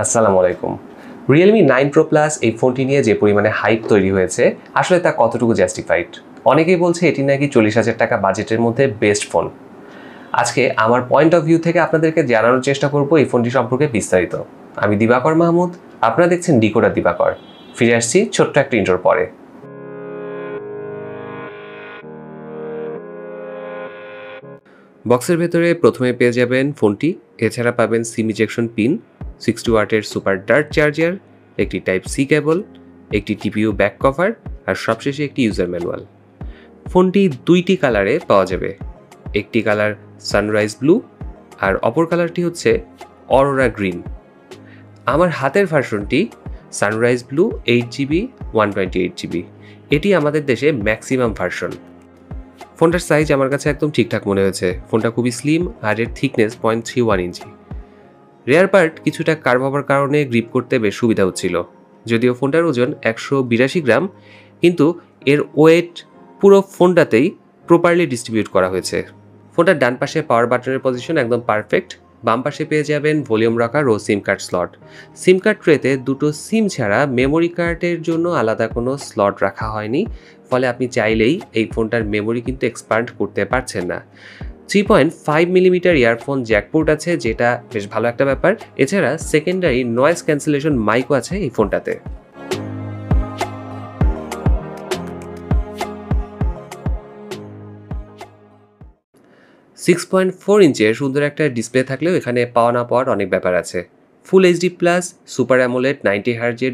আসসালামু আলাইকুম। Realme 9 Pro Plus এই ফোনটি নিয়ে যে পরিমাণে হাইপ তৈরি হয়েছে আসলে তা কতটুকু জাস্টিফাইড। অনেকেই বলছে এটি নাকি 40,000 টাকা বাজেটের মধ্যে বেস্ট ফোন। আজকে আমার পয়েন্ট অফ ভিউ থেকে আপনাদেরকে জানানোর চেষ্টা করব এই ফোনটি সম্পর্কে বিস্তারিত। আমি দিবাকর মাহমুদ, আপনারা দেখছেন ডিকোডার দিবাকর। ফিরে আসছি ছোট্ট একটা ইন্ট্রোর পরে। বক্সের ভেতরে প্রথমে পেয়ে যাবেন ফোনটি, এছাড়া পাবেন সিম ইজেকশন পিন, 60 ওয়াটের সুপার ডার্ট চার্জার, একটি টাইপ সি কেবল, একটি টিপিইউ ব্যাক কভার আর সবশেষে একটি ইউজার ম্যানুয়াল। ফোনটি দুইটি কালারে পাওয়া যাবে, একটি কালার সানরাইজ ব্লু আর অপর কালারটি হচ্ছে অরোরা গ্রিন। আমার হাতের ভার্সনটি সানরাইজ ব্লু 8GB 128GB, এটি আমাদের দেশে ম্যাক্সিমাম ভার্সন। ফোনটার সাইজ আমার কাছে একদম ঠিকঠাক মনে হয়েছে। ফোনটা খুবই স্লিম আর এর থিকনেস 0.31 ইঞ্চি। রেয়ার পার্ট কিছুটা কার্ভ হওয়ার কারণে গ্রিপ করতে বেশ সুবিধা হচ্ছিল। যদিও ফোনটার ওজন 182 গ্রাম, কিন্তু এর ওয়েট পুরো ফোনটাতেই প্রপারলি ডিস্ট্রিবিউট করা হয়েছে। ফোনটার ডান পাশে পাওয়ার বাটনের পজিশন একদম পারফেক্ট। বাম পাশে পেয়ে যাবেন ভলিউম রাখার ও SIM card slot. SIM card ট্রেতে দুটো সিম ছাড়া মেমোরি কার্ডের জন্য আলাদা কোনো স্লট রাখা হয়নি, ফলে আপনি চাইলেই এই ফোনটার মেমোরি কিন্তু এক্সপান্ড করতে পারছেন না। 3.5 মিলিমিটার ইয়ারফোন জ্যাকপোর্ট আছে, যেটা বেশ ভালো একটা ব্যাপার। এছাড়া সেকেন্ডারি নয়েজ ক্যান্সেলেশন মাইকও আছে এই ফোনটাতে। সিক্স 6.4 ইঞ্চের সুন্দর একটা ডিসপ্লে থাকলেও এখানে পাওয়া না পাওয়ার অনেক ব্যাপার আছে। Full HD plus super AMOLED 90 হার্জের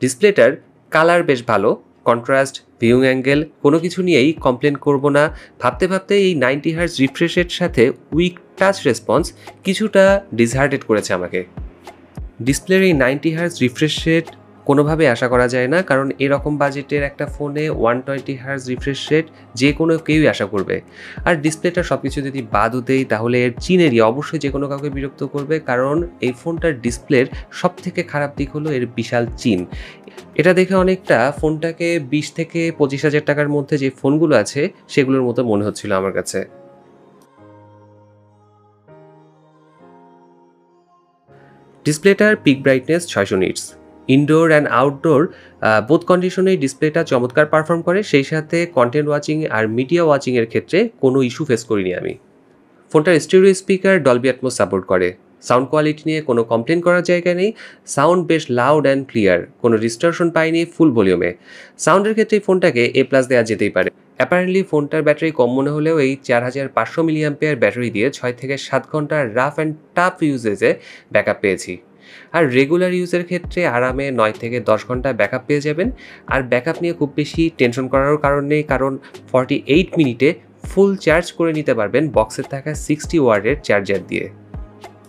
ডিসপ্লেটার কালার বেশ ভালো, কন্ট্রাস্ট, ভিউইং অ্যাঙ্গেল কোনো কিছু নিয়েই কমপ্লেন করব না। ভাবতে ভাবতে এই 90 হার্জ রিফ্রেশের সাথে উইক টাচ রেসপন্স কিছুটা ডিসহার্টেড করেছে আমাকে। ডিসপ্লের এই 90 হার্জ রিফ্রেশ রেট কোনোভাবে আশা করা যায় না, কারণ এরকম বাজেটের একটা ফোনে 120 হার্জ রিফ্রেশ রেট যে কোনো কেউই আশা করবে। আর ডিসপ্লেটা সব কিছু যদি বাদও দেই তাহলে এর চিন এরিয়া অবশ্যই যে কোনো কাউকে বিরক্ত করবে, কারণ এই ফোনটার ডিসপ্লের সব থেকে খারাপ দিক হলো এর বিশাল চিন। এটা দেখে অনেকটা ফোনটাকে 20 থেকে 25,000 টাকার মধ্যে যে ফোনগুলো আছে সেগুলোর মতো মনে হচ্ছিল আমার কাছে। ডিসপ্লেটার peak brightness 600 nits. Indoor and outdoor both কন্ডিশনেই ডিসপ্লেটা চমৎকার পারফর্ম করে। সেই সাথে কন্টেন্ট ওয়াচিং আর মিডিয়া ওয়াচিংয়ের ক্ষেত্রে কোনো ইস্যু ফেস করিনি আমি। ফোনটার stereo speaker Dolby Atmos support করে। সাউন্ড কোয়ালিটি নিয়ে কোনো কমপ্লেন করার জায়গা নেই। সাউন্ড বেশ লাউড অ্যান্ড ক্লিয়ার, কোনো ডিস্টরশন পাইনি ফুল ভলিউমে। সাউন্ডের ক্ষেত্রে ফোনটাকে A+ দেওয়া যেতেই পারে। অ্যাপারেন্টলি ফোনটার ব্যাটারি কম মনে হলেও এই 4500 মিলিঅ্যাম্পিয়ার ব্যাটারি দিয়ে 6 থেকে 7 ঘন্টার রাফ অ্যান্ড টাফ ইউজেজে ব্যাকআপ পেয়েছি। আর রেগুলার ইউজের ক্ষেত্রে আরামে 9 থেকে 10 ঘন্টা ব্যাকআপ পেয়ে যাবেন। আর ব্যাকআপ নিয়ে খুব বেশি টেনশন করারও কারণ নেই, কারণ 48 মিনিটে ফুল চার্জ করে নিতে পারবেন বক্সে থাকা 60 ওয়াটের চার্জার দিয়ে।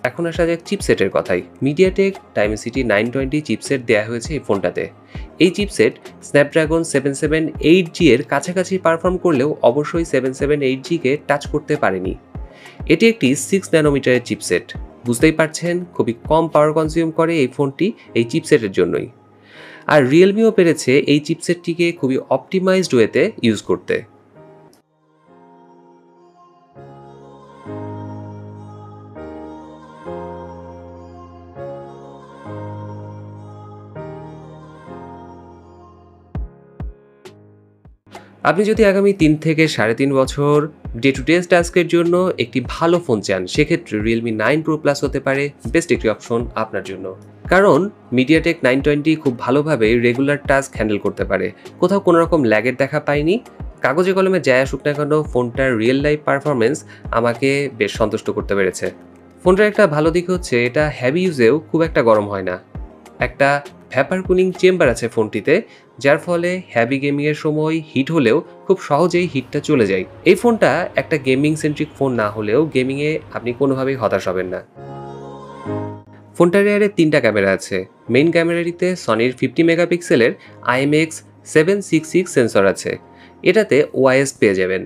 এখন আসা যাক চিপসেটের কথাই। মিডিয়াটেক ডাইমেনসিটি 920 চিপসেট দেওয়া হয়েছে এই ফোনটাতে। এই চিপসেট স্ন্যাপড্রাগন 778G এর কাছাকাছি পারফর্ম করলেও অবশ্যই 778G-কে টাচ করতে পারেনি। এটি একটি 6 ন্যানোমিটারের চিপসেট। বুঝতেই পারছেন খুবই কম পাওয়ার কনজিউম করে এই ফোনটি এই চিপসেটের জন্যই। আর রিয়েলমিও পেরেছে এই চিপসেটটিকে খুবই অপটিমাইজড ওয়েতে ইউজ করতে। আপনি যদি আগামী 3 থেকে 3.5 বছর ডে টু ডে টাস্কের জন্য একটি ভালো ফোন চান, সেক্ষেত্রে Realme 9 Pro Plus হতে পারে বেস্ট একটি অপশন আপনার জন্য। কারণ মিডিয়াটেক 920 খুব ভালোভাবে রেগুলার টাস্ক হ্যান্ডেল করতে পারে। কোথাও কোনো রকম ল্যাগের দেখা পাইনি। কাগজে কলমে যাই আসুক না কেন, ফোনটার রিয়েল লাইফ পারফরমেন্স আমাকে বেশ সন্তুষ্ট করতে পেরেছে। ফোনটার একটা ভালো দিক হচ্ছে এটা হেভি ইউজেও খুব একটা গরম হয় না। একটা ভ্যাপার কুলিং চেম্বার আছে ফোনটিতে, যার ফলে হ্যাভি গেমিংয়ের সময় হিট হলেও খুব সহজেই হিটটা চলে যায়। এই ফোনটা একটা গেমিং সেন্ট্রিক ফোন না হলেও গেমিংয়ে আপনি কোনোভাবেই হতাশ হবেন না। ফোনটার রেয়ারে 3টা ক্যামেরা আছে। মেইন ক্যামেরাটিতে সনির 50 মেগাপিক্সেলের IMX766 সেন্সর আছে, এটাতে OIS পেয়ে যাবেন।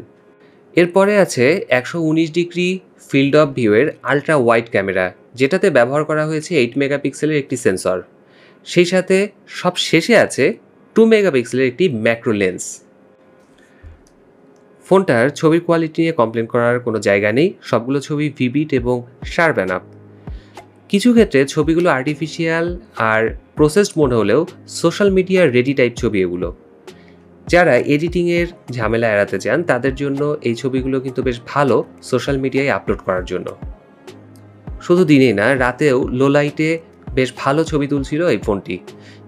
এরপরে আছে 119 ডিগ্রি ফিল্ড অফ ভিউয়ের আলট্রা ওয়াইড ক্যামেরা, যেটাতে ব্যবহার করা হয়েছে 8 মেগাপিক্সেলের একটি সেন্সর। সেই সাথে সব শেষে আছে 2 মেগাপিক্সেলের একটি ম্যাক্রো লেন্স। ফোনটার ছবির কোয়ালিটি নিয়ে কমপ্লেন করার কোনো জায়গা নেই, সবগুলো ছবি ভিভিড এবং শার্প এনাফ। কিছু ক্ষেত্রে ছবিগুলো আর্টিফিশিয়াল আর প্রসেসড মনে হলেও সোশ্যাল মিডিয়ার রেডি টাইপ ছবি এগুলো। যারা এডিটিংয়ের ঝামেলা এড়াতে চান তাদের জন্য এই ছবিগুলো কিন্তু বেশ ভালো সোশ্যাল মিডিয়ায় আপলোড করার জন্য। শুধু দিনেই না, রাতেও লো লাইটে বেশ ভালো ছবি তুলছিল এই ফোনটি।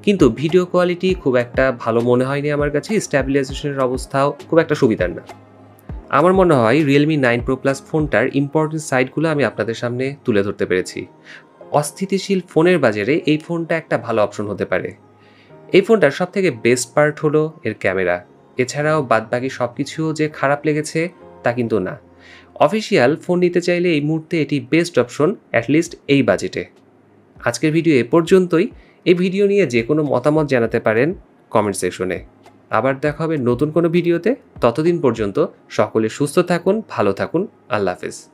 কিন্তু ভিডিও কোয়ালিটি খুব একটা ভালো মনে হয়নি আমার কাছে, স্ট্যাবিলাইজেশনের অবস্থাও খুব একটা সুবিধার না। আমার মনে হয় Realme 9 Pro Plus ফোনটার ইম্পর্টেন্ট সাইডগুলো আমি আপনাদের সামনে তুলে ধরতে পেরেছি। অস্থিতিশীল ফোনের বাজারে এই ফোনটা একটা ভালো অপশন হতে পারে। এই ফোনটার সবথেকে বেস্ট পার্ট হলো এর ক্যামেরা। এছাড়াও বাদবাকি সব কিছুও যে খারাপ লেগেছে তা কিন্তু না। অফিসিয়াল ফোন নিতে চাইলে এই মুহূর্তে এটি বেস্ট অপশন, অ্যাটলিস্ট এই বাজেটে। আজকের ভিডিও এ পর্যন্তই। এই ভিডিও নিয়ে যে কোনো মতামত জানাতে পারেন কমেন্ট সেকশনে। আবার দেখা হবে নতুন কোনো ভিডিওতে। ততদিন পর্যন্ত সকলে সুস্থ থাকুন, ভালো থাকুন। আল্লাহ হাফেজ।